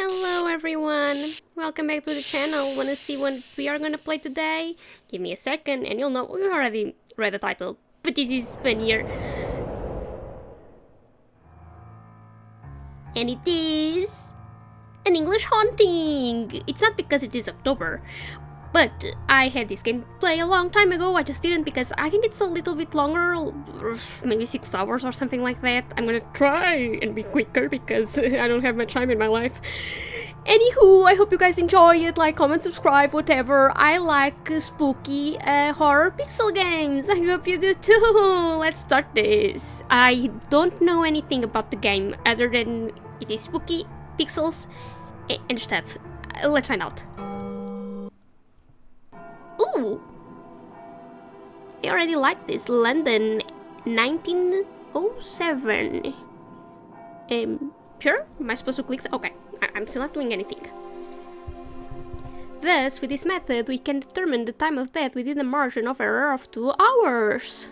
Hello everyone! Welcome back to the channel. Wanna see what we are gonna play today? Give me a second and you'll know. We already read the title, but this is funnier. And it is an English haunting! It's not because it is October, but I had this game play a long time ago. I just didn't because I think it's a little bit longer, maybe 6 hours or something like that. I'm gonna try and be quicker because I don't have much time in my life. Anywho, I hope you guys enjoy it. Like, comment, subscribe, whatever. I like spooky horror pixel games. I hope you do too. Let's start this. I don't know anything about the game other than it is spooky, pixels, and stuff. Let's find out. Ooh! I already like this. London, 1907. Sure? Am I supposed to click? Okay, I'm still not doing anything. Thus, with this method, we can determine the time of death within a margin of error of 2 hours.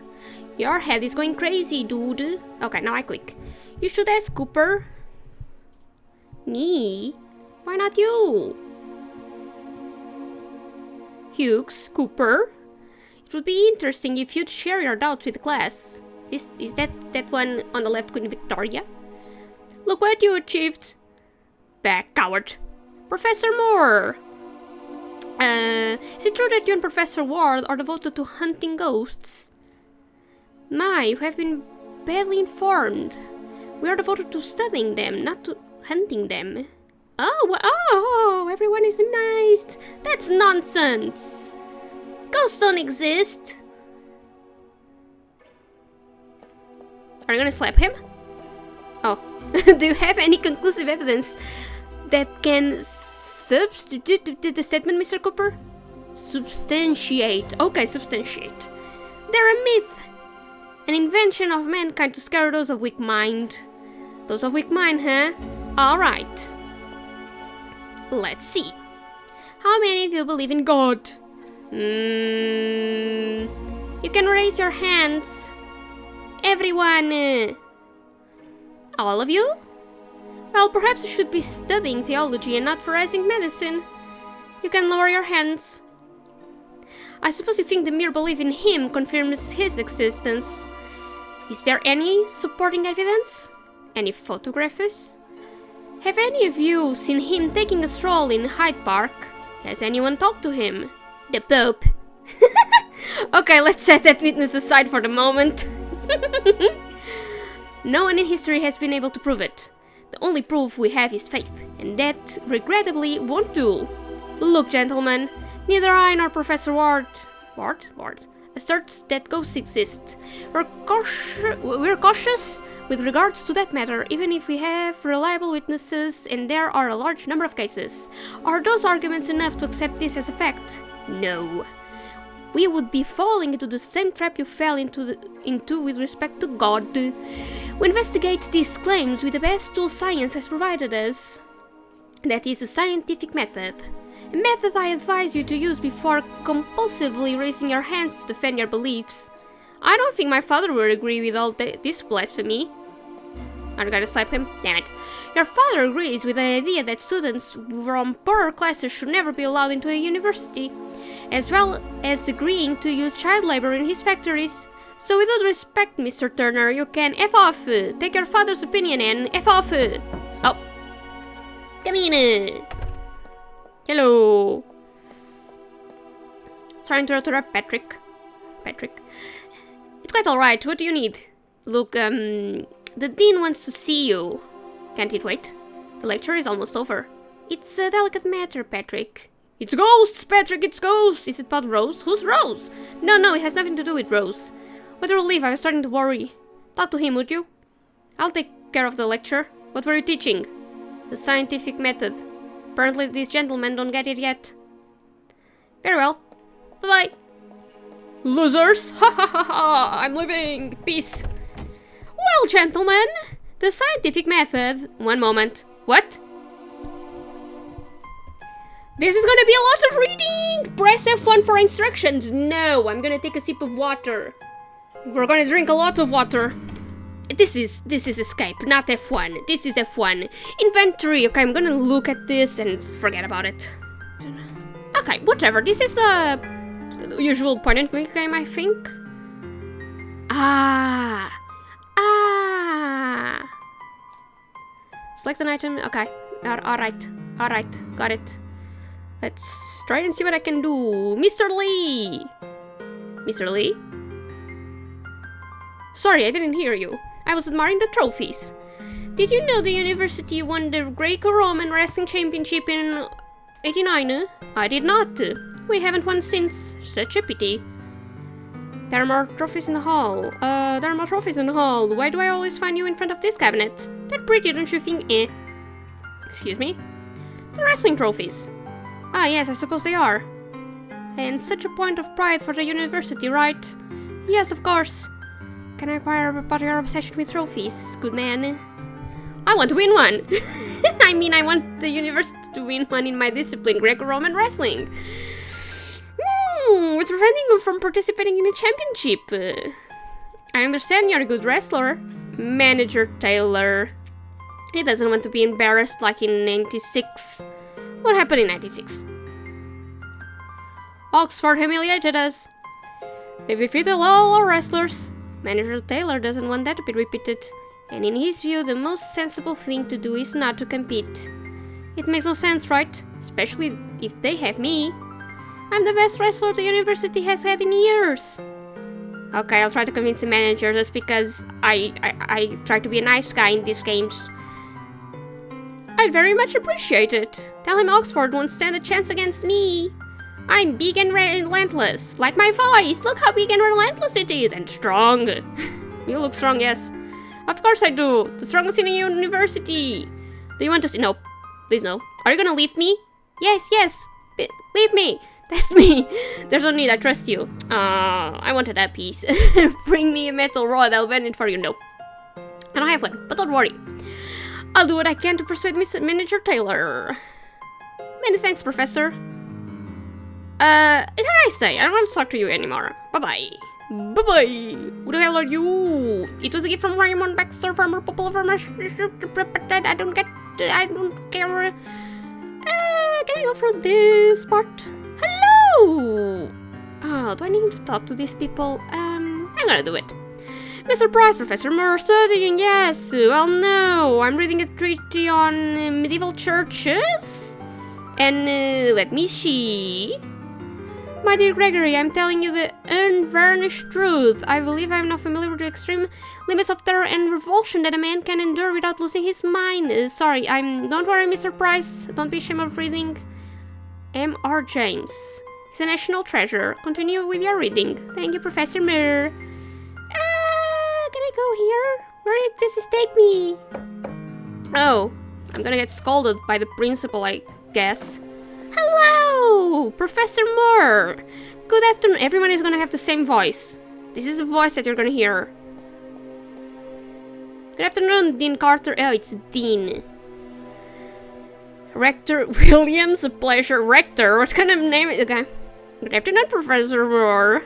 Your head is going crazy, dude. Okay, now I click. You should ask Cooper. Me? Why not you? Hughes, Cooper. It would be interesting if you'd share your doubts with the class. Is that one on the left, Queen Victoria? Look what you achieved. Back, coward. Professor Moore. Is it true that you and Professor Ward are devoted to hunting ghosts? My, you have been badly informed. We are devoted to studying them, not to hunting them. Oh, everyone is amazed. That's nonsense. Ghosts don't exist. Are you gonna slap him? Oh. Do you have any conclusive evidence that can substitute the statement, Mr. Cooper? Substantiate. Okay, substantiate. They're a myth. An invention of mankind to scare those of weak mind. Those of weak mind, huh? Alright. Let's see. How many of you believe in God? You can raise your hands. Everyone. All of you? Well, perhaps you should be studying theology and not forensic medicine. You can lower your hands. I suppose you think the mere belief in him confirms his existence. Is there any supporting evidence? Any photographs? Have any of you seen him taking a stroll in Hyde Park? Has anyone talked to him? The Pope. Okay, let's set that witness aside for the moment. No one in history has been able to prove it. The only proof we have is faith, and that, regrettably, won't do. Look, gentlemen, neither I nor Professor Ward asserts that ghosts exist. We're cautious with regards to that matter, even if we have reliable witnesses, and there are a large number of cases. Are those arguments enough to accept this as a fact? No. We would be falling into the same trap you fell into with respect to God. We investigate these claims with the best tool science has provided us. That is a scientific method. A method I advise you to use before compulsively raising your hands to defend your beliefs. I don't think my father would agree with all this blasphemy. Are you gonna slap him? Damn it. Your father agrees with the idea that students from poorer classes should never be allowed into a university, as well as agreeing to use child labor in his factories. So with all respect, Mr. Turner, you can F off. Take your father's opinion and F off. Oh. Come in. Hello. Sorry to interrupt, Patrick. It's quite alright. What do you need? Look, the dean wants to see you. Can't it wait? The lecture is almost over. It's a delicate matter, Patrick. It's ghosts, Patrick, it's ghosts! Is it about Rose? Who's Rose? No, it has nothing to do with Rose. Whether we'll leave, I was starting to worry. Talk to him, would you? I'll take care of the lecture. What were you teaching? The scientific method. Apparently these gentlemen don't get it yet. Very well. Bye-bye. Losers! Ha ha ha ha! I'm leaving! Peace! Well, gentlemen, the scientific method... One moment. What? This is gonna be a lot of reading! Press F1 for instructions. No, I'm gonna take a sip of water. We're gonna drink a lot of water. This is escape, not F1. This is F1. Inventory. Okay, I'm gonna look at this and forget about it. Okay, whatever. This is a usual point and click game, I think. Select an item. Okay. Alright, got it. Let's try and see what I can do. Mr. Lee! Mr. Lee? Sorry, I didn't hear you. I was admiring the trophies. Did you know the university won the Greco-Roman Wrestling Championship in 89? I did not. We haven't won since. Such a pity. There are more trophies in the hall. Why do I always find you in front of this cabinet? They're pretty, don't you think? Excuse me? The wrestling trophies. Ah, yes, I suppose they are. And such a point of pride for the university, right? Yes, of course. Can I inquire about your obsession with trophies, good man? I want to win one! I mean, I want the university to win one in my discipline, Greco-Roman wrestling. What's preventing you from participating in a championship? I understand you're a good wrestler. Manager Taylor. He doesn't want to be embarrassed like in 96. What happened in 96? Oxford humiliated us. They defeated all our wrestlers. Manager Taylor doesn't want that to be repeated. And in his view, the most sensible thing to do is not to compete. It makes no sense, right? Especially if they have me. I'm the best wrestler the university has had in years. Okay, I'll try to convince the manager just because I try to be a nice guy in these games. I'd very much appreciate it. Tell him Oxford won't stand a chance against me. I'm big and relentless, like my voice. Look how big and relentless it is, and strong. You look strong, yes. Of course I do. The strongest in a university. Do you want to see? No. Please no. Are you gonna leave me? Yes. Leave me. That's me. There's no need, I trust you. I wanted that piece. Bring me a metal rod, I'll bend it for you. Nope. I don't have one, but don't worry. I'll do what I can to persuade Miss Manager Taylor. Many thanks, Professor. Have a nice day. I don't want to talk to you anymore. Bye-bye. Bye-bye. Who the hell are you? It was a gift from Raymond Baxter, former popular farmer. I don't care. Can I go through this part? Hello! Oh, do I need to talk to these people? I'm gonna do it. Mr. Price, Professor Moore, studying, yes. Well, no, I'm reading a treatise on medieval churches. And let me see. My dear Gregory, I'm telling you the unvarnished truth. I believe I'm not familiar with the extreme limits of terror and revulsion that a man can endure without losing his mind. Sorry, don't worry, Mr. Price. Don't be ashamed of reading. M.R. James. He's a national treasure. Continue with your reading. Thank you, Professor Moore. Can I go here? Where does this take me? Oh, I'm gonna get scolded by the principal, I guess. Hello, Professor Moore. Good afternoon. Everyone is gonna have the same voice. This is the voice that you're gonna hear. Good afternoon, Dean Carter. Oh, it's Dean. Rector Williams, a pleasure. Rector, what kind of name is it? Okay. Good afternoon, Professor Moore.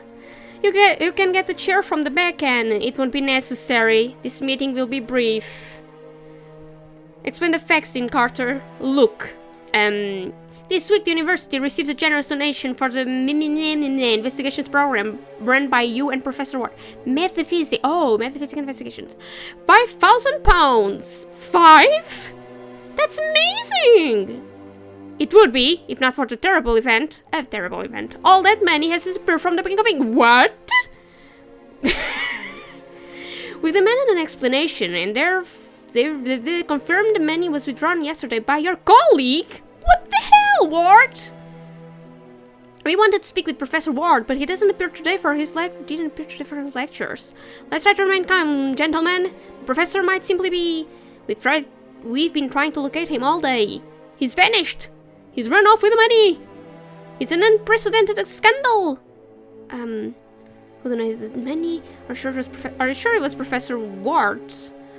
You can get the chair from the back and it won't be necessary. This meeting will be brief. Explain the facts, Dean Carter. Look, this week the university receives a generous donation for the investigations program run by you and Professor Ward. Metaphysic Investigations. £5,000! 5? That's amazing! It would be, if not for the terrible event. A terrible event. All that money has disappeared from the beginning. What? With demanded an explanation, and they confirmed the money was withdrawn yesterday by your colleague. What the hell, Ward? We wanted to speak with Professor Ward, but he doesn't appear today for his lectures. Let's try to remain calm, gentlemen. The professor might simply be. We've been trying to locate him all day. He's vanished. He's run off with the money. It's an unprecedented scandal. Who donated the money? Are you sure it was Professor Ward?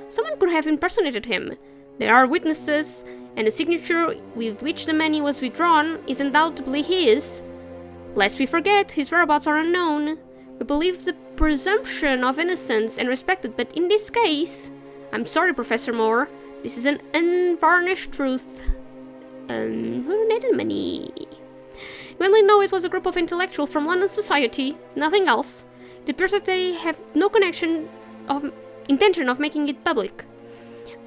Someone could have impersonated him. There are witnesses, and the signature with which the money was withdrawn is undoubtedly his. Lest we forget, his whereabouts are unknown. We believe the presumption of innocence and respect it, but in this case... I'm sorry, Professor Moore. This is an unvarnished truth. Who needed money? We only know it was a group of intellectuals from London society, nothing else. It appears that they have no intention of making it public.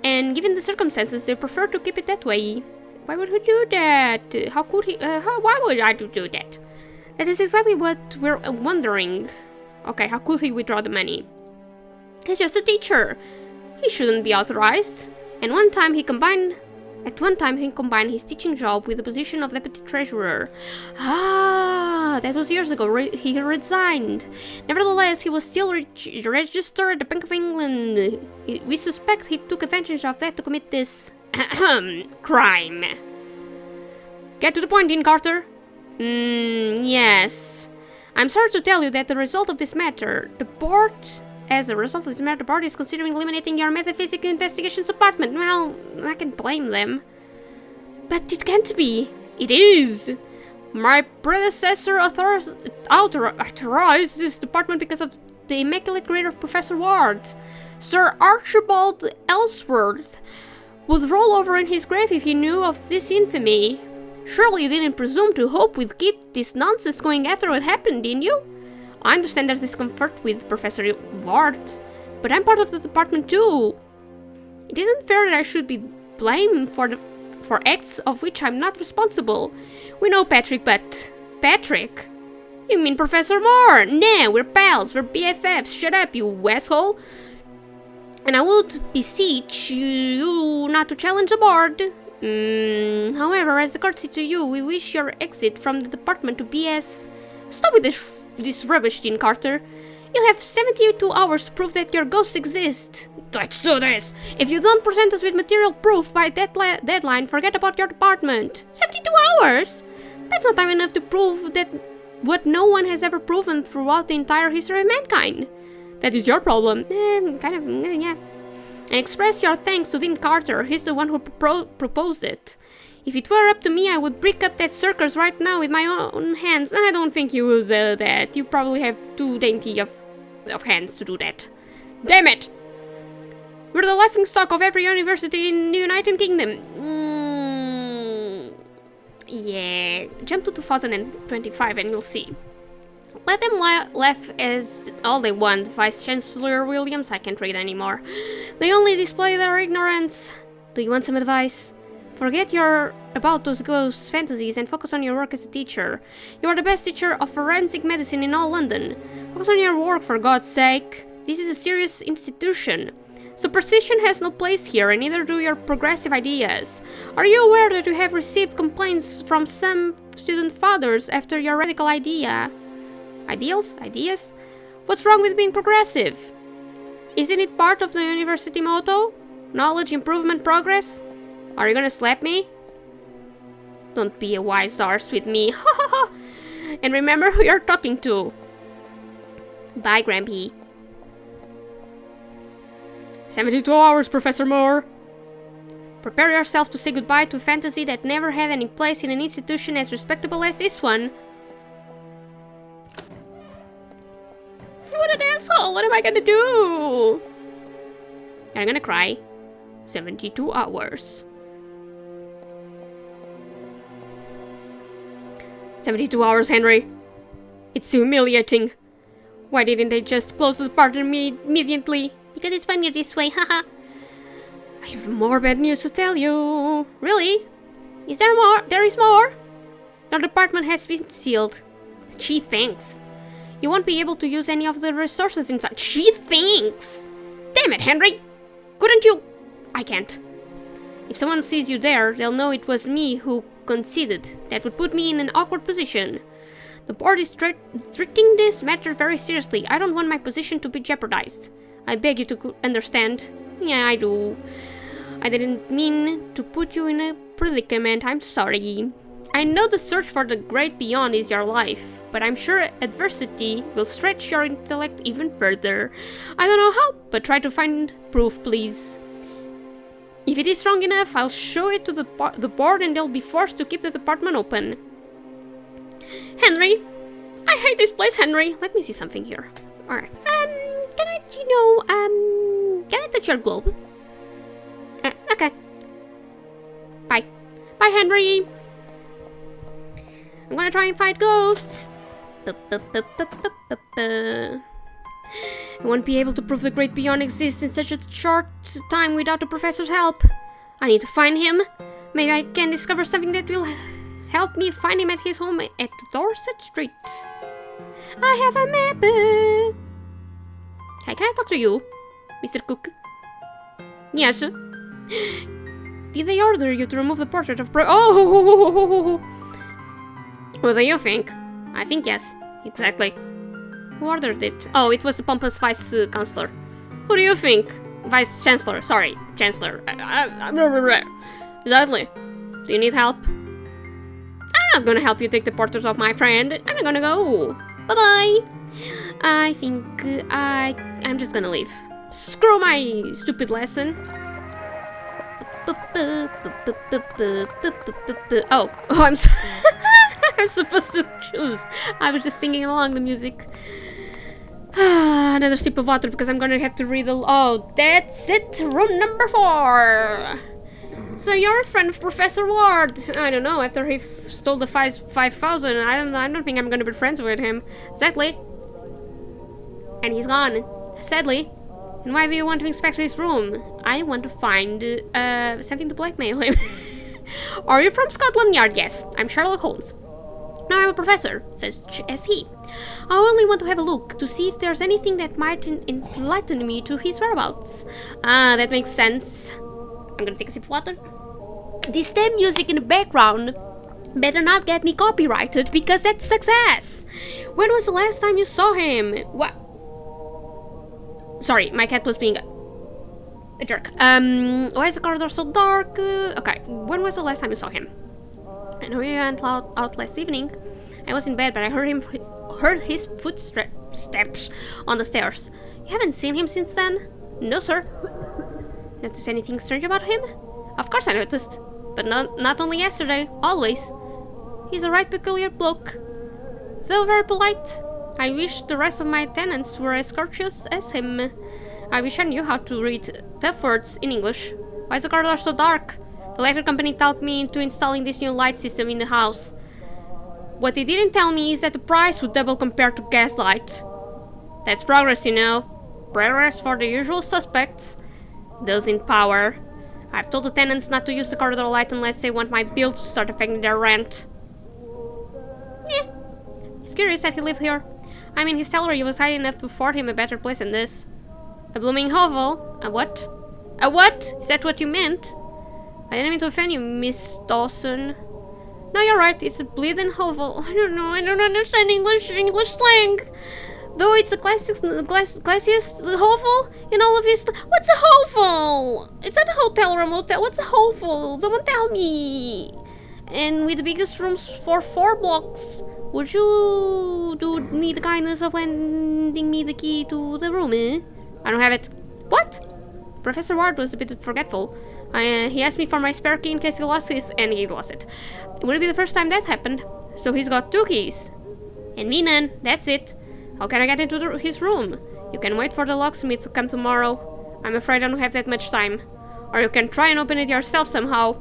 And given the circumstances, they prefer to keep it that way. Why would he do that? How could he? Why would I do that? That is exactly what we're wondering. Okay, how could he withdraw the money? He's just a teacher. He shouldn't be authorized. And at one time he combined his teaching job with the position of deputy treasurer. Ah, that was years ago. He resigned. Nevertheless, he was still registered at the Bank of England. We suspect he took advantage of that to commit this crime. Get to the point, Dean Carter. Yes. I'm sorry to tell you that as a result of this matter, the board is considering eliminating your Metapsychic Investigations Department. Well, I can blame them. But it can't be. It is. My predecessor authorized this department because of the immaculate grade of Professor Ward. Sir Archibald Ellsworth would roll over in his grave if he knew of this infamy. Surely you didn't presume to hope we'd keep this nonsense going after what happened, didn't you? I understand there's discomfort with Professor Ward, but I'm part of the department too. It isn't fair that I should be blamed for acts of which I'm not responsible. We know Patrick, but... Patrick? You mean Professor Moore? Nah, we're pals, we're BFFs, shut up, you asshole. And I would beseech you not to challenge the board. However, as a courtesy to you, we wish your exit from the department to be as... Stop with this rubbish, Dean Carter. You have 72 hours to prove that your ghosts exist. Let's do this! If you don't present us with material proof by that deadline, forget about your department. 72 hours? That's not time enough to prove that what no one has ever proven throughout the entire history of mankind. That is your problem. Yeah. And express your thanks to Dean Carter. He's the one who proposed it. If it were up to me, I would break up that circus right now with my own hands. I don't think you will do that. You probably have too dainty of hands to do that. Damn it! We're the laughingstock of every university in the United Kingdom. Yeah, jump to 2025 and you'll see. Let them laugh as all they want, Vice Chancellor Williams. I can't read anymore. They only display their ignorance. Do you want some advice? Forget about those ghost fantasies and focus on your work as a teacher. You are the best teacher of forensic medicine in all London. Focus on your work, for God's sake. This is a serious institution. Superstition has no place here, and neither do your progressive ideas. Are you aware that you have received complaints from some student fathers after your radical idea? Ideas? What's wrong with being progressive? Isn't it part of the university motto? Knowledge, improvement, progress? Are you gonna slap me? Don't be a wise arse with me. Ha ha ha! And remember who you're talking to. Bye, Grampy. 72 hours, Professor Moore. Prepare yourself to say goodbye to fantasy that never had any place in an institution as respectable as this one. What an asshole! What am I gonna do? I'm gonna cry. 72 hours. 72 hours, Henry. It's too humiliating. Why didn't they just close the department immediately? Because it's funnier this way, haha. I have more bad news to tell you. Really? Is there more? There is more. Your department has been sealed. Gee, thanks. You won't be able to use any of the resources inside. Gee, thanks. Damn it, Henry. Couldn't you? I can't. If someone sees you there, they'll know it was me who conceded. That would put me in an awkward position. The board is treating this matter very seriously. I don't want my position to be jeopardized. I beg you to understand. Yeah, I do. I didn't mean to put you in a predicament. I'm sorry. I know the search for the great beyond is your life, but I'm sure adversity will stretch your intellect even further. I don't know how, but try to find proof, please. If it is strong enough, I'll show it to the board and they'll be forced to keep the department open. Henry, I hate this place, Henry. Let me see something here. Alright. Can I touch your globe? Okay. Bye. Bye, Henry. I'm gonna try and fight ghosts. I won't be able to prove the great beyond exists in such a short time without the professor's help. I need to find him. Maybe I can discover something that will help me find him at his home at Dorset Street. I have a map. Hey, can I talk to you, Mr. Cook? Yes. Did they order you to remove the portrait of Oh! What do you think? I think yes. Exactly. Who ordered it? Oh, it was the pompous vice chancellor. Who do you think? Vice chancellor. Sorry, chancellor. Exactly. Do you need help? I'm not gonna help you take the portrait of my friend. I'm gonna go. Bye-bye. I think I'm just gonna leave. Screw my stupid lesson. Oh, I'm I'm supposed to choose. I was just singing along the music. Another sip of water because I'm gonna have to read the... Oh, that's it. Room number 4. So you're a friend of Professor Ward. I don't know. After he stole the 5,000, I don't think I'm gonna be friends with him. Exactly. And he's gone. Sadly. And why do you want to inspect his room? I want to find something to blackmail him. Are you from Scotland Yard? Yes. I'm Sherlock Holmes. No, I'm a professor, says he. I only want to have a look to see if there's anything that might enlighten me to his whereabouts. Ah, that makes sense. I'm gonna take a sip of water. This damn music in the background better not get me copyrighted because that's success. When was the last time you saw him? What? Sorry, my cat was being a jerk. Why is the corridor so dark? Okay, when was the last time you saw him? I know you went out last evening. I was in bed, but I heard his footsteps on the stairs. You haven't seen him since then? No, sir. Notice anything strange about him? Of course I noticed. But not only yesterday, always. He's a right peculiar bloke. Though very polite. I wish the rest of my tenants were as courteous as him. I wish I knew how to read tough words in English. Why is the corridor so dark? The electric company talked me into installing this new light system in the house. What they didn't tell me is that the price would double compared to gaslight. That's progress, you know. Progress for the usual suspects. Those in power. I've told the tenants not to use the corridor light unless they want my bill to start affecting their rent. Yeah. It's curious that he lived here. I mean, his salary was high enough to afford him a better place than this. A blooming hovel? A what? A what? Is that what you meant? I didn't mean to offend you, Miss Dawson. No, you're right, it's a bleeding hovel. I don't know, I don't understand English slang. Though it's the classiest hovel in all of his... What's a hovel? It's not a hotel or a motel. What's a hovel? Someone tell me. And with the biggest rooms for 4 blocks. Would you do me the kindness of lending me the key to the room, eh? I don't have it. What? Professor Ward was a bit forgetful. He asked me for my spare key in case he lost his, and he lost it. It wouldn't be the first time that happened. So he's got 2 keys. And me none. That's it. How can I get into his room? You can wait for the locksmith to come tomorrow. I'm afraid I don't have that much time. Or you can try and open it yourself somehow.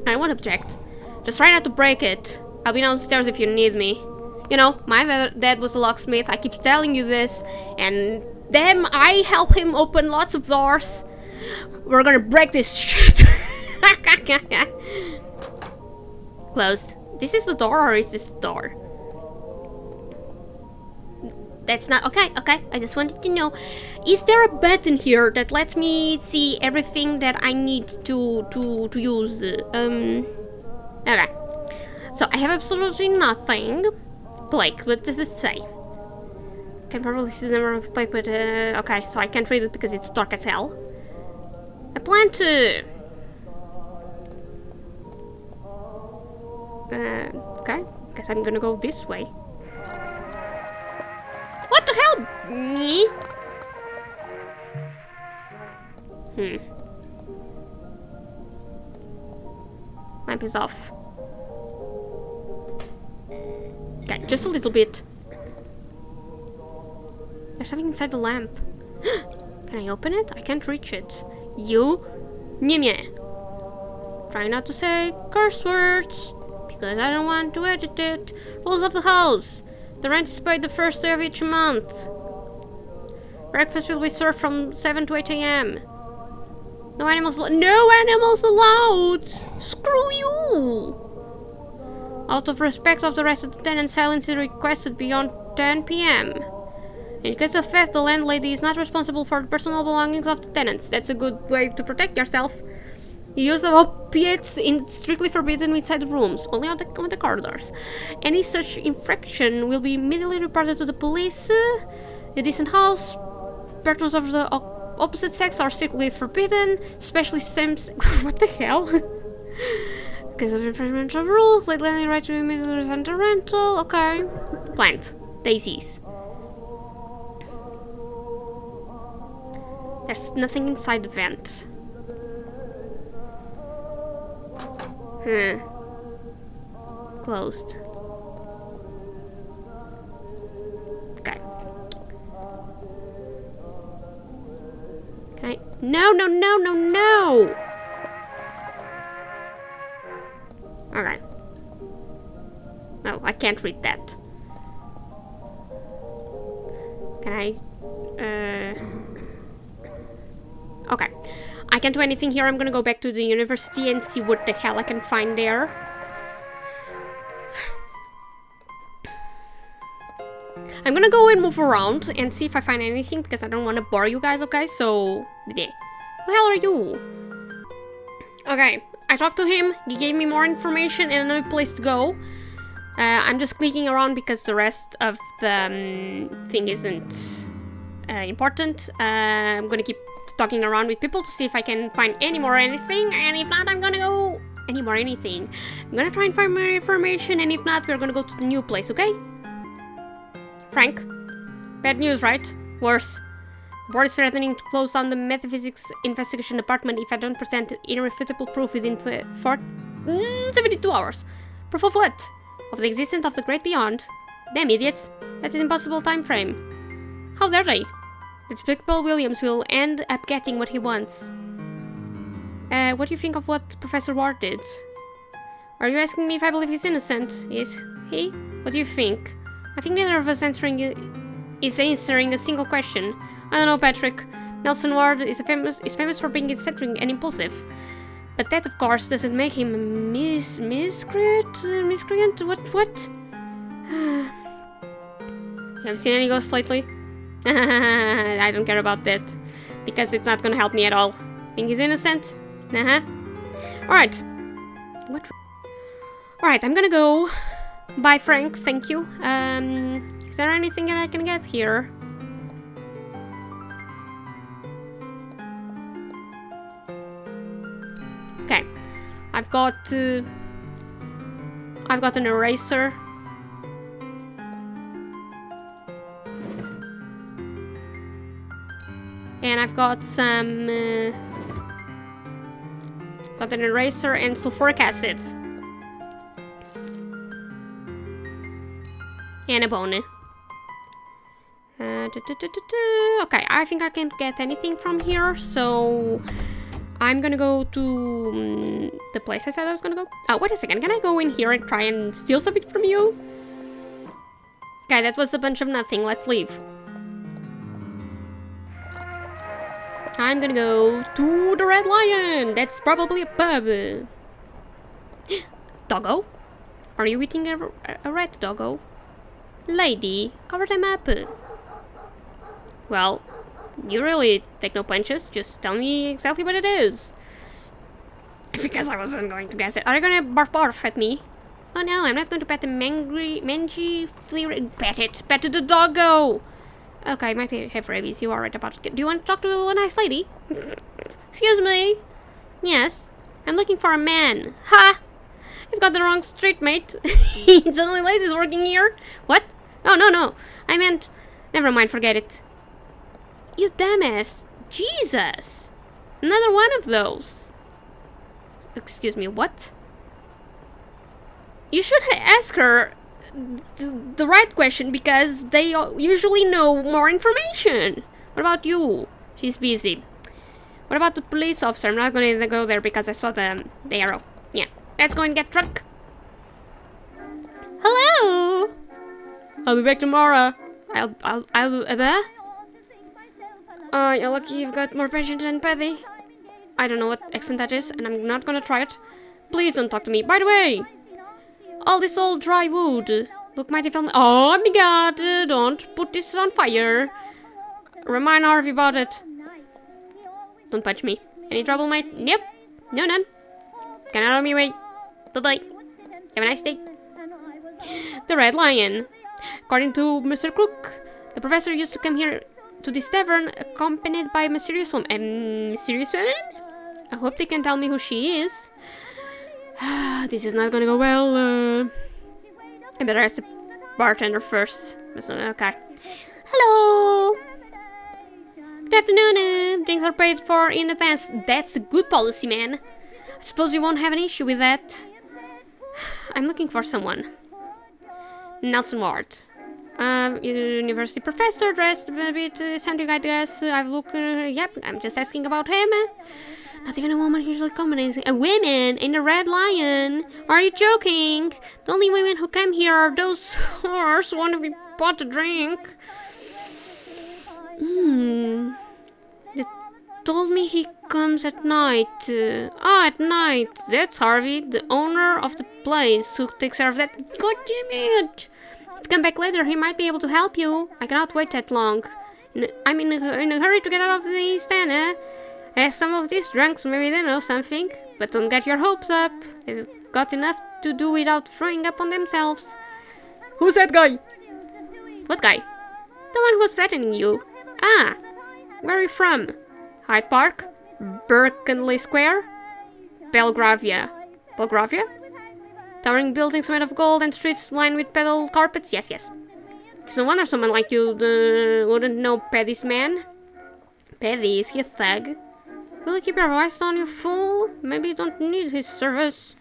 I won't object. Just try not to break it. I'll be downstairs if you need me. You know, my dad was a locksmith. I keep telling you this. And damn, I help him open lots of doors. We're gonna break this shit. Closed. This is the door or is this the door? That's not... Okay. I just wanted to know. Is there a button here that lets me see everything that I need to use? Okay. So I have absolutely nothing. Blake, what does it say? Can probably see the number of the plate, but okay, so I can't read it because it's dark as hell. I plan to... okay, guess I'm gonna go this way. What the hell? Me? Lamp is off. Okay, just a little bit. There's something inside the lamp. Can I open it? I can't reach it. You? Nye. Try not to say curse words, because I don't want to agitate. Rules of the house. The rent is paid the first day of each month. Breakfast will be served from 7 to 8 a.m. No animals allowed! Screw you! Out of respect of the rest of the tenants, silence is requested beyond 10 p.m. In case of theft, the landlady is not responsible for the personal belongings of the tenants. That's a good way to protect yourself. The use of opiates is strictly forbidden inside the rooms, only on the corridors. Any such infraction will be immediately reported to the police. A decent house, persons of the opposite sex are strictly forbidden, especially same-sex. What the hell? Because of infringement of rules, like landing right to immediately resent a rental. Okay. Plant. Daisies. There's nothing inside the vent. Closed. Okay. Can I? No! Okay. No, I can't read that. Can I? Okay. I can't do anything here. I'm gonna go back to the university and see what the hell I can find there. I'm gonna go and move around and see if I find anything, because I don't want to bore you guys, okay? So, yeah. Who the hell are you? Okay, I talked to him. He gave me more information and another place to go. I'm just clicking around because the rest of the thing isn't important. I'm gonna keep talking around with people to see if I can find any more anything, and if not, I'm gonna go any more anything. I'm gonna try and find more information, and if not, we're gonna go to the new place, okay? Frank, bad news, right? Worse. The board is threatening to close down the Metapsychic Investigation Department if I don't present irrefutable proof within 72 hours. Proof of what? Of the existence of the great beyond. Damn idiots. That is impossible time frame. How dare they? The despicable Williams will end up getting what he wants. What do you think of what Professor Ward did? Are you asking me if I believe he's innocent? Is he? What do you think? I think neither of us is answering a single question. I don't know, Patrick. Nelson Ward is famous for being eccentric and impulsive. But that, of course, doesn't make him a miscreant? What? You have seen any ghosts lately? I don't care about that, because it's not gonna help me at all. Think he's innocent? Alright. What? Alright, I'm gonna go. Bye, Frank. Thank you. Is there anything that I can get here? Okay. I've got an eraser. And I've got some... got an eraser and sulfuric acid. And a bone. Okay, I think I can't get anything from here, so... I'm gonna go to the place I said I was gonna go. Oh, wait a second. Can I go in here and try and steal something from you? Okay, that was a bunch of nothing. Let's leave. I'm gonna go to the Red Lion. That's probably a pub. Doggo? Are you eating a rat, Doggo? Lady, cover them up. Well, you really take no punches. Just tell me exactly what it is. Because I wasn't going to guess it. Are you gonna barf at me? Oh no, I'm not going to pet the mangy flea. Pet the Doggo. Okay, I might have rabies. You are right about it. Do you want to talk to a nice lady? Excuse me. Yes, I'm looking for a man. Ha! You've got the wrong street, mate. It's only ladies working here. What? Oh, no. I meant... Never mind, forget it. You dumbass. Jesus. Another one of those. Excuse me, what? You should ask her the right question because they usually know more information. What about you? She's busy. What about the police officer? I'm not going to go there because I saw the arrow. Yeah, let's go and get drunk. Hello. I'll be back tomorrow. You're lucky you've got more patience than Patty. I don't know what accent that is, and I'm not gonna try it. Please don't talk to me. By the way, all this old dry wood. Look mighty film. Oh my god, don't put this on fire. Remind Harvey about it. Don't punch me. Any trouble, mate? Nope. No, none. Get out of my way. Bye-bye. Have a nice day. The Red Lion. According to Mr. Crook, the professor used to come here to this tavern accompanied by a mysterious woman. Mysterious woman? I hope they can tell me who she is. This is not gonna go well. I better ask the bartender first. Okay. Hello. Good afternoon. Drinks are paid for in advance. That's a good policy, man. I suppose you won't have an issue with that. I'm looking for someone. Nelson Ward. University professor, dressed a bit eccentric, I guess. I've looked, yep, I'm just asking about him. Not even a woman usually accommodates. A woman in the Red Lion. Are you joking? The only women who come here are those whores who want to be bought a drink. They told me he comes at night. At night. That's Harvey, the owner of the place, who takes care of that. God damn it! If you come back later, he might be able to help you. I cannot wait that long. I'm in a hurry to get out of the stand, As some of these drunks, maybe they know something. But don't get your hopes up. They've got enough to do without throwing up on themselves. Who's that guy? What guy? The one who's threatening you. Ah, where are you from? Hyde Park? Berkeley Square? Belgravia. Belgravia? Towering buildings made of gold and streets lined with petal carpets? Yes, yes. It's no wonder someone like you wouldn't know Paddy's man. Paddy, is he a thug? Will you keep your voice down, you fool? Maybe you don't need his service.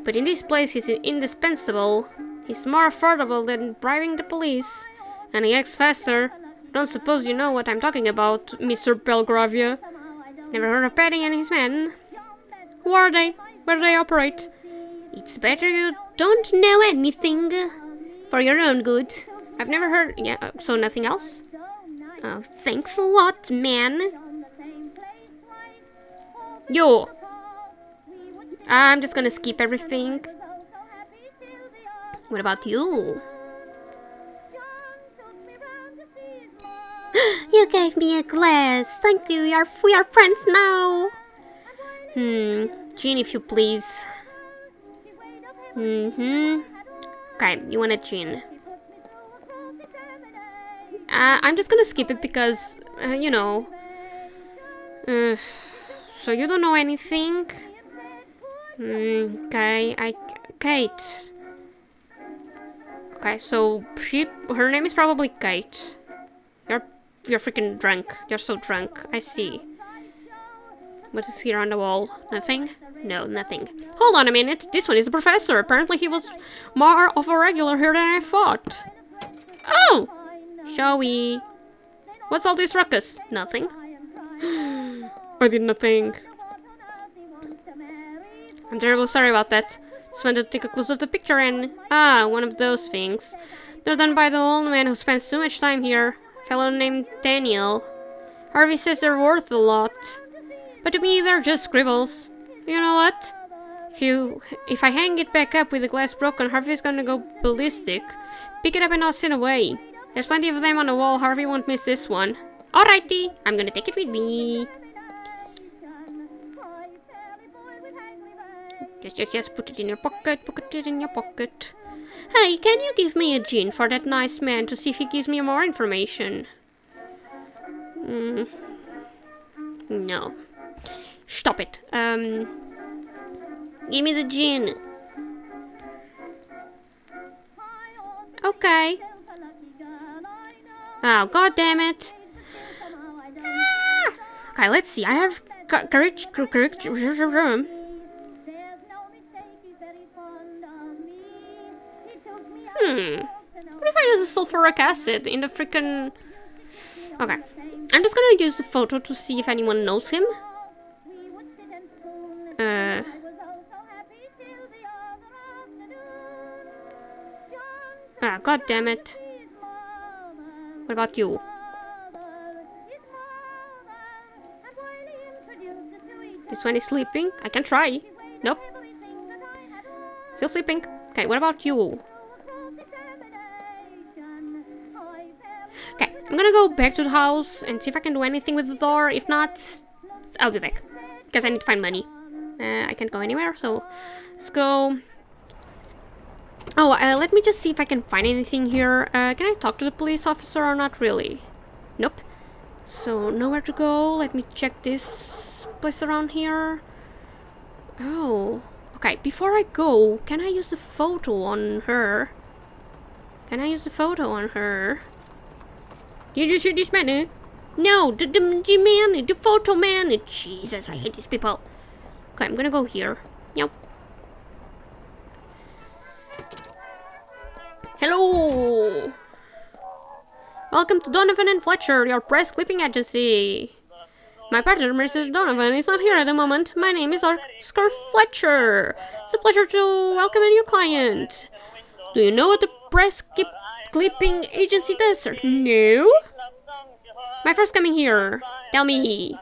But in this place, he's indispensable. He's more affordable than bribing the police. And he acts faster. I don't suppose you know what I'm talking about, Mr. Belgravia. Never heard of Paddy and his men. Who are they? Where do they operate? It's better you don't know anything. For your own good. I've never heard... Yeah, so nothing else? Oh, thanks a lot, man. Yo! I'm just gonna skip everything. What about you? You gave me a glass. Thank you. We are friends now. Gin, if you please. Okay, you want a gin. I'm just gonna skip it because, you know. So you don't know anything? Okay, Kate. Okay, so her name is probably Kate. You're freaking drunk. You're so drunk. I see. What is here on the wall? Nothing? No, nothing. Hold on a minute. This one is the professor. Apparently he was more of a regular here than I thought. Oh! Shall we? What's all this ruckus? Nothing. I did nothing. I'm terribly sorry about that. Just wanted to take a close look at the picture and... one of those things. They're done by the old man who spends too much time here. A fellow named Daniel. Harvey says they're worth a lot. But to me, they're just scribbles. You know what? If I hang it back up with the glass broken, Harvey's gonna go ballistic. Pick it up and I'll sit away. There's plenty of them on the wall. Harvey won't miss this one. Alrighty, I'm gonna take it with me. Just put it in your pocket. Put it in your pocket. Hey, can you give me a gin for that nice man to see if he gives me more information? No. Stop it. Give me the gin. Okay. Oh, god damn it. Okay, let's see. I have courage. What if I use the sulfuric acid in the freaking... Okay. I'm just gonna use the photo to see if anyone knows him. Ah, god damn it. What about you? This one is sleeping. I can try. Nope. Still sleeping. Okay, what about you? Okay, I'm gonna go back to the house and see if I can do anything with the door. If not, I'll be back. Because I need to find money. I can't go anywhere, so let's go. Oh, let me just see if I can find anything here. Can I talk to the police officer or not really? Nope. So, nowhere to go. Let me check this place around here. Oh. Okay, before I go, can I use the photo on her? Can I use the photo on her? Did you see this man, eh? No, the man, the photo man. Jesus, I hate these people. Okay, I'm gonna go here. Yep. Hello! Welcome to Donovan and Fletcher, your press clipping agency. My partner, Mrs. Donovan, is not here at the moment. My name is Oscar Fletcher. It's a pleasure to welcome a new client. Do you know what the press clipping agency does, sir? No? My first coming here. Tell me.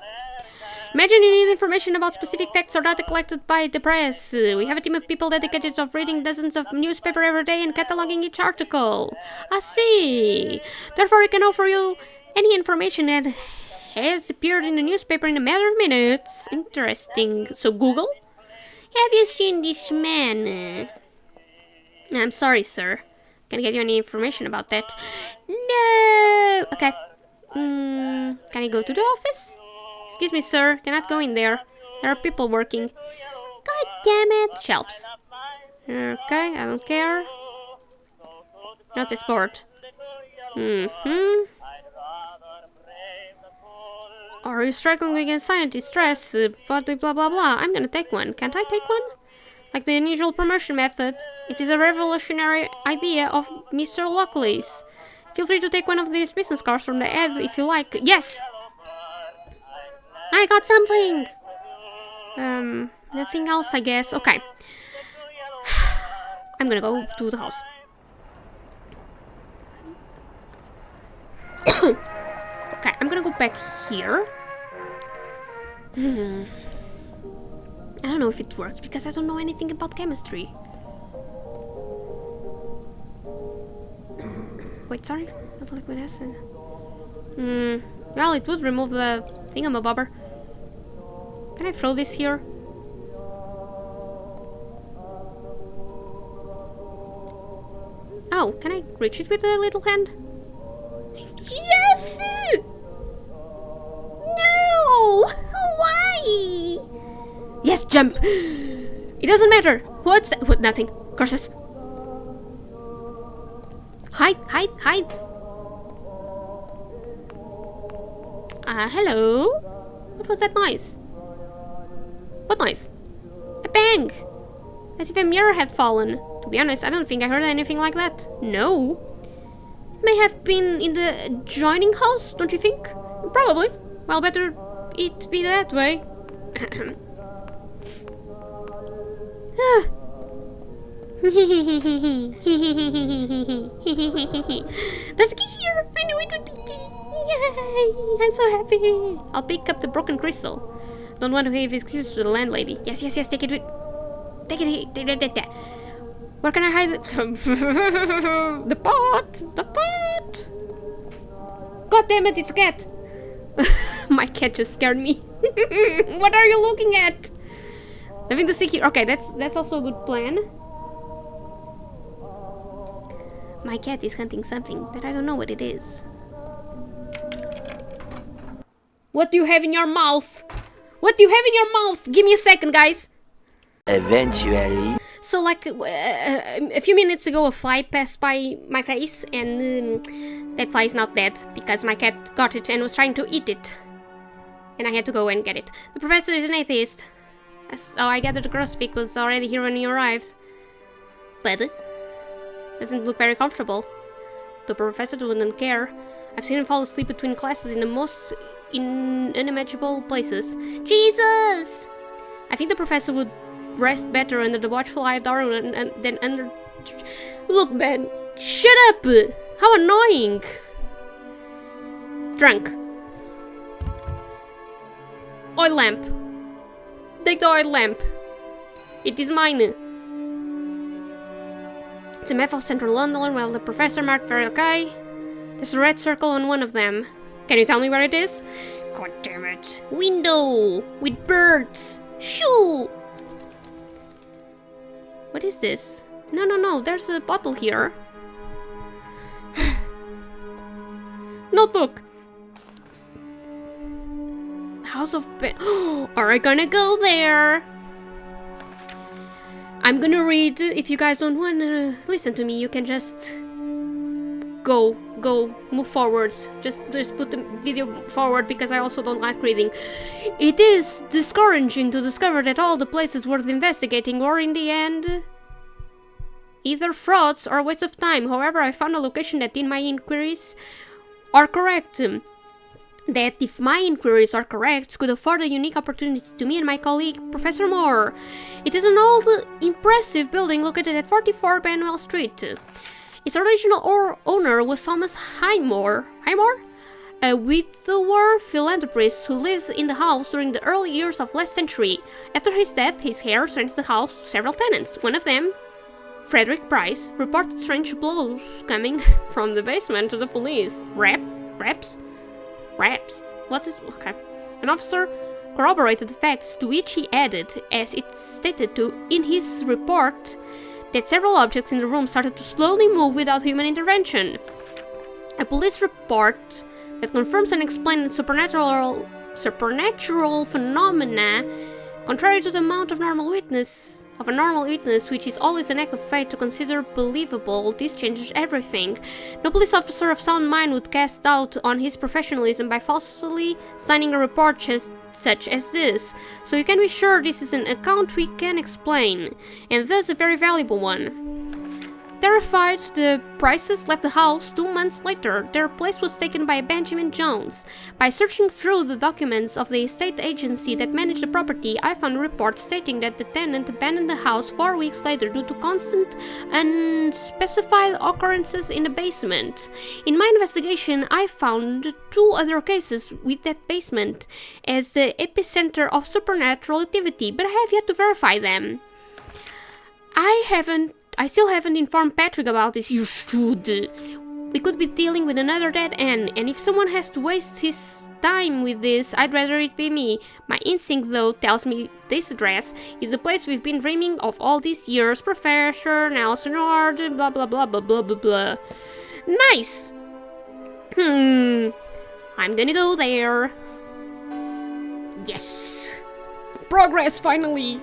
Imagine you need information about specific facts or data collected by the press. We have a team of people dedicated to reading dozens of newspapers every day and cataloging each article. I see. Therefore, we can offer you any information that has appeared in the newspaper in a matter of minutes. Interesting. So, Google? Have you seen this man? I'm sorry, sir. Can I get you any information about that? No! Okay. Can I go to the office? Excuse me, sir. Cannot go in there. There are people working. God damn it. Shelves. Okay, I don't care. Not this board. Are you struggling against scientist stress? Blah, blah, blah, blah. I'm gonna take one. Can't I take one? Like the unusual promotion method. It is a revolutionary idea of Mr. Lockley's. Feel free to take one of these business cards from the ad if you like. Yes! I got something! Nothing else, I guess. Okay. I'm gonna go to the house. Okay, I'm gonna go back here. I don't know if it works because I don't know anything about chemistry. Wait, sorry? Not liquid acid. Well, it would remove the thingamabobber. Can I throw this here? Oh, can I reach it with a little hand? Yes! No! Why? Yes, jump! It doesn't matter. What's that? What? Nothing. Curses. Hide, hide, hide. Hello? What was that noise? What noise? A bang! As if a mirror had fallen. To be honest, I don't think I heard anything like that. No. It may have been in the adjoining house, don't you think? Probably. Well, better it be that way. There's a key here! I knew it would be key! Yay! I'm so happy! I'll pick up the broken crystal. Don't want to give excuses to the landlady. Yes, yes, yes, take it with... Take it. Where can I hide it? The pot! The pot! God damn it, it's a cat! My cat just scared me. What are you looking at? Nothing to see here. Okay, that's also a good plan. My cat is hunting something, but I don't know what it is. What do you have in your mouth? What do you have in your mouth? Give me a second, guys. Eventually. So, like, a few minutes ago, a fly passed by my face, and that fly is not dead, because my cat got it and was trying to eat it. And I had to go and get it. The professor is an atheist. So I gathered the crossfix was already here when he arrives. But Doesn't look very comfortable. The professor wouldn't care. I've seen him fall asleep between classes in the most unimaginable places. Jesus! I think the professor would rest better under the watchful eye of Darwin than under... Look, Ben, shut up! How annoying! Drunk. Oil lamp. Take the oil lamp. It is mine. It's a map of central London, while the professor marked very okay. There's a red circle on one of them. Can you tell me where it is? God damn it. Window! With birds! Shoo! What is this? No, there's a bottle here. Notebook! House of Ben... Are I gonna go there? I'm gonna read. If you guys don't want to listen to me, you can just... Go, move forward. Just put the video forward because I also don't like reading. It is discouraging to discover that all the places worth investigating were in the end either frauds or waste of time. However, I found a location that in my inquiries are correct. That if my inquiries are correct, could afford a unique opportunity to me and my colleague, Professor Moore. It is an old, impressive building located at 44 Benwell Street. Its original owner was Thomas Highmore, a widower philanthropist who lived in the house during the early years of last century. After his death, his heirs rented the house to several tenants. One of them, Frederick Price, reported strange blows coming from the basement to the police. Raps? What is... Okay. An officer corroborated the facts, to which he added, as it's stated in his report, that several objects in the room started to slowly move without human intervention. A police report that confirms unexplained supernatural phenomena, contrary to the amount of a normal witness, which is always an act of faith to consider believable. This changes everything. No police officer of sound mind would cast doubt on his professionalism by falsely signing a report such as this, so you can be sure this is an account we can explain, and thus a very valuable one. Terrified, the Prices left the house. 2 months later, their place was taken by Benjamin Jones. By searching through the documents of the estate agency that managed the property, I found a report stating that the tenant abandoned the house 4 weeks later due to constant, unspecified occurrences in the basement. In my investigation, I found 2 other cases with that basement as the epicenter of supernatural activity, but I have yet to verify them. I still haven't informed Patrick about this. You should. We could be dealing with another dead end, and if someone has to waste his time with this, I'd rather it be me. My instinct, though, tells me this address is the place we've been dreaming of all these years. Professor Nelson Ward, blah blah blah blah blah blah blah. Nice! I'm gonna go there. Yes! Progress, finally!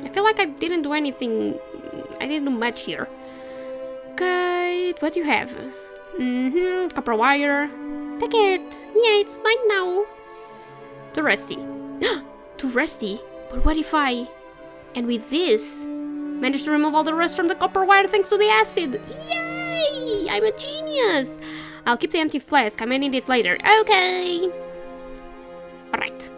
I feel like I didn't do anything... I didn't do much here. Okay, what do you have? Copper wire. Take it! Yeah, it's mine now. Too rusty. Too rusty? But what if I... And with this... managed to remove all the rust from the copper wire thanks to the acid! Yay! I'm a genius! I'll keep the empty flask, I may need it later. Okay! Alright.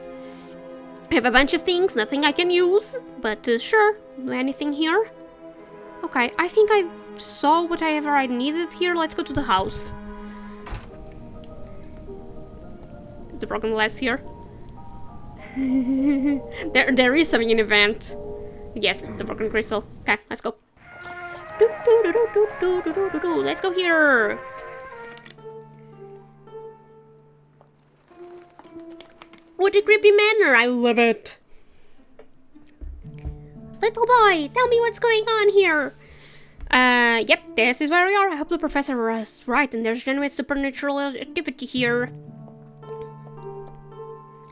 I have a bunch of things, nothing I can use. But sure, anything here? Okay, I think I saw whatever I needed here. Let's go to the house. Is the broken glass here? there is something in the vent. Yes, the broken crystal. Okay, let's go. Let's go here. What a creepy manor! I love it. Little boy, tell me what's going on here. Yep, this is where we are. I hope the professor was right and there's genuine supernatural activity here.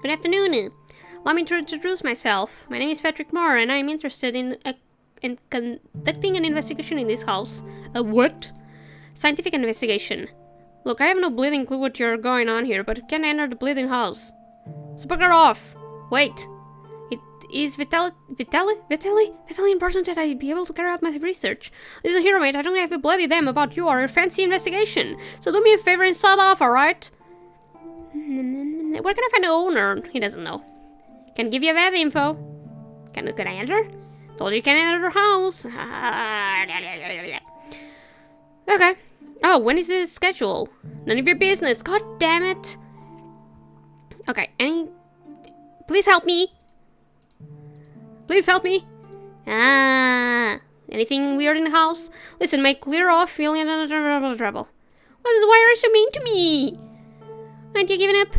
Good afternoon. Allow me to introduce myself. My name is Patrick Moore and I'm interested in conducting an investigation in this house. A what? Scientific investigation. Look, I have no bleeding clue what you're going on here, but I can't enter the bleeding house. So bugger off. Wait. is vitally important that I be able to carry out my research. Listen here, mate, I don't have a bloody damn about your fancy investigation. So do me a favor and start off, alright? Where can I find the owner? He doesn't know. Can give you that info. Can I enter? Told you can enter her house. Okay. Oh, when is his schedule? None of your business. God damn it. Okay, please help me. Please help me. Anything weird in the house? Listen, mate, clear off feeling under trouble. Why are you so mean to me? Aren't you giving up?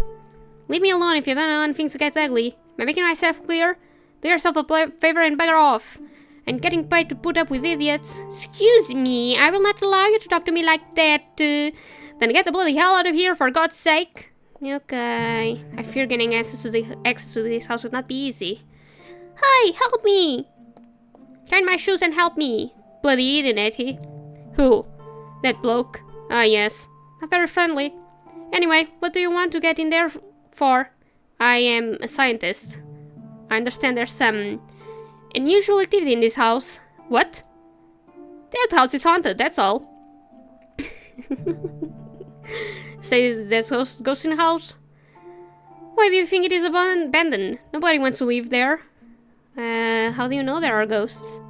Leave me alone if you don't want things to get ugly. Am I making myself clear? Do yourself a favor and bugger off. And getting paid to put up with idiots. Excuse me, I will not allow you to talk to me like that. Then get the bloody hell out of here, for God's sake. Okay. I fear getting access to this house would not be easy. Hi, help me! Turn my shoes and help me. Bloody idiot, he. Who? That bloke? Ah, yes. Not very friendly. Anyway, what do you want to get in there for? I am a scientist. I understand there's some unusual activity in this house. What? That house is haunted, that's all. Say there's ghosts in the house? Why do you think it is abandoned? Nobody wants to live there. How do you know there are ghosts?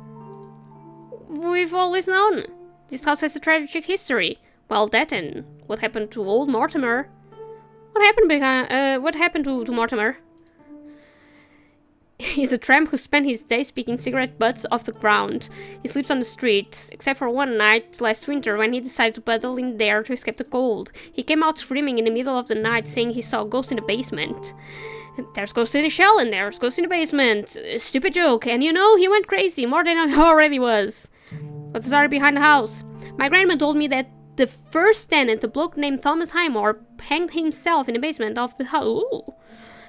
We've always known. This house has a tragic history. Well, that and what happened to old Mortimer? What happened to Mortimer? He's a tramp who spent his days picking cigarette butts off the ground. He sleeps on the street, except for one night last winter when he decided to paddle in there to escape the cold. He came out screaming in the middle of the night, saying he saw ghosts in the basement. There's ghosts in the shell and there's ghosts in the basement. Stupid joke, and you know, he went crazy, more than I already was. What's the story behind the house? My grandma told me that the first tenant, a bloke named Thomas Highmore, hanged himself in the basement of the house. Ooh.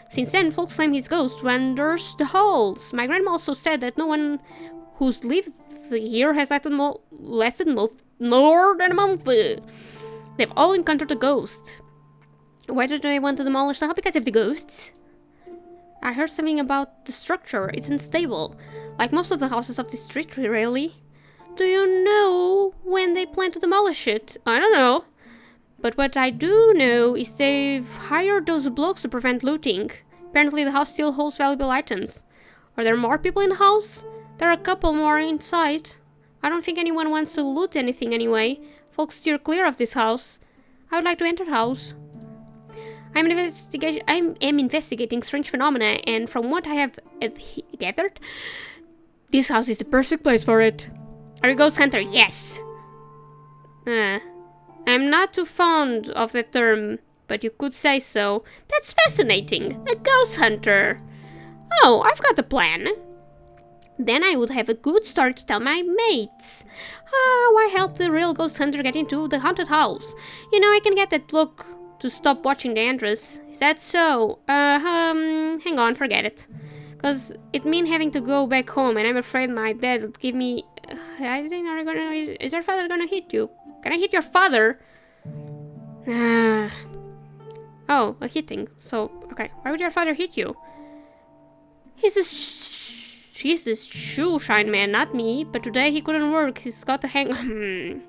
Since then, folks claim his ghost wanders the halls. My grandma also said that no one who's lived here has lasted more than a month. They've all encountered a ghost. Why do they want to demolish the house? Because of the ghosts. I heard something about the structure. It's unstable. Like most of the houses of this street, really. Do you know when they plan to demolish it? I don't know. But what I do know is they've hired those blokes to prevent looting. Apparently the house still holds valuable items. Are there more people in the house? There are a couple more inside. I don't think anyone wants to loot anything anyway. Folks steer clear of this house. I would like to enter the house. I am investigating strange phenomena, and from what I have gathered, this house is the perfect place for it. Are you a ghost hunter? Yes. I'm not too fond of that term, but you could say so. That's fascinating. A ghost hunter. Oh, I've got a plan. Then I would have a good story to tell my mates. How I helped the real ghost hunter get into the haunted house. You know, I can get that bloke to stop watching the entrance. Is that so? Hang on, forget it. Cause it means having to go back home, and I'm afraid my dad will give me... Is your father gonna hit you? Can I hit your father? Oh, a hitting. So, okay. Why would your father hit you? He's this shoe shine man, not me. But today he couldn't work. He's got to hang...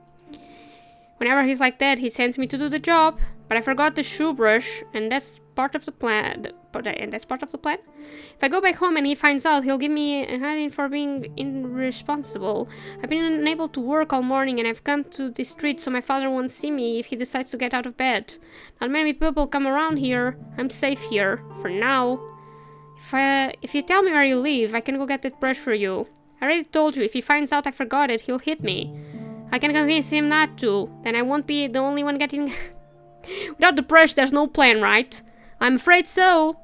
Whenever he's like that, he sends me to do the job. But I forgot the shoe brush, and that's part of the plan. If I go back home and he finds out, he'll give me a hiding for being irresponsible. I've been unable to work all morning, and I've come to the street so my father won't see me if he decides to get out of bed. Not many people come around here. I'm safe here, for now. If you tell me where you live, I can go get that brush for you. I already told you, if he finds out I forgot it, he'll hit me. I can convince him not to, then I won't be the only one getting... Without the brush, there's no plan, right? I'm afraid so.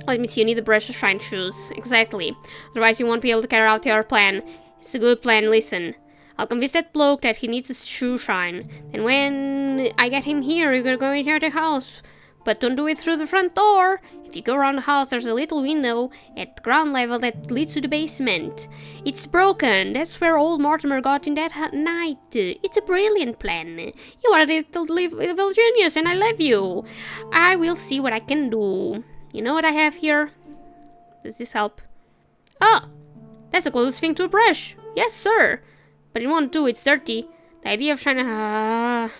Let me see, you need the brush to shine shoes. Exactly. Otherwise you won't be able to carry out your plan. It's a good plan, listen. I'll convince that bloke that he needs a shoe shine. And when I get him here, you're gonna go in here to the house. But don't do it through the front door. If you go around the house, there's a little window at the ground level that leads to the basement. It's broken. That's where old Mortimer got in that night. It's a brilliant plan. You are a little genius, and I love you. I will see what I can do. You know what I have here? Does this help? Oh! That's the closest thing to a brush. Yes, sir. But it won't do, it's dirty. The idea of trying to...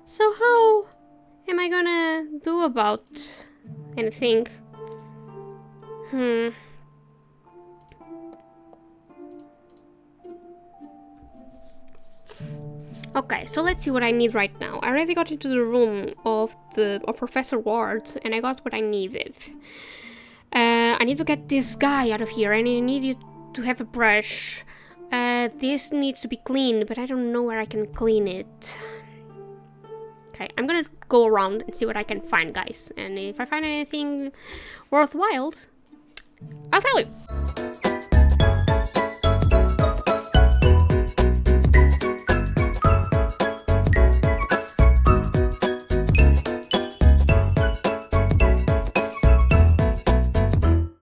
So how am I gonna do about anything? Okay, so let's see what I need right now. I already got into the room of Professor Ward, and I got what I needed. I need to get this guy out of here, and I need you to have a brush. This needs to be cleaned, but I don't know where I can clean it. Okay, I'm gonna go around and see what I can find, guys. And if I find anything worthwhile, I'll tell you.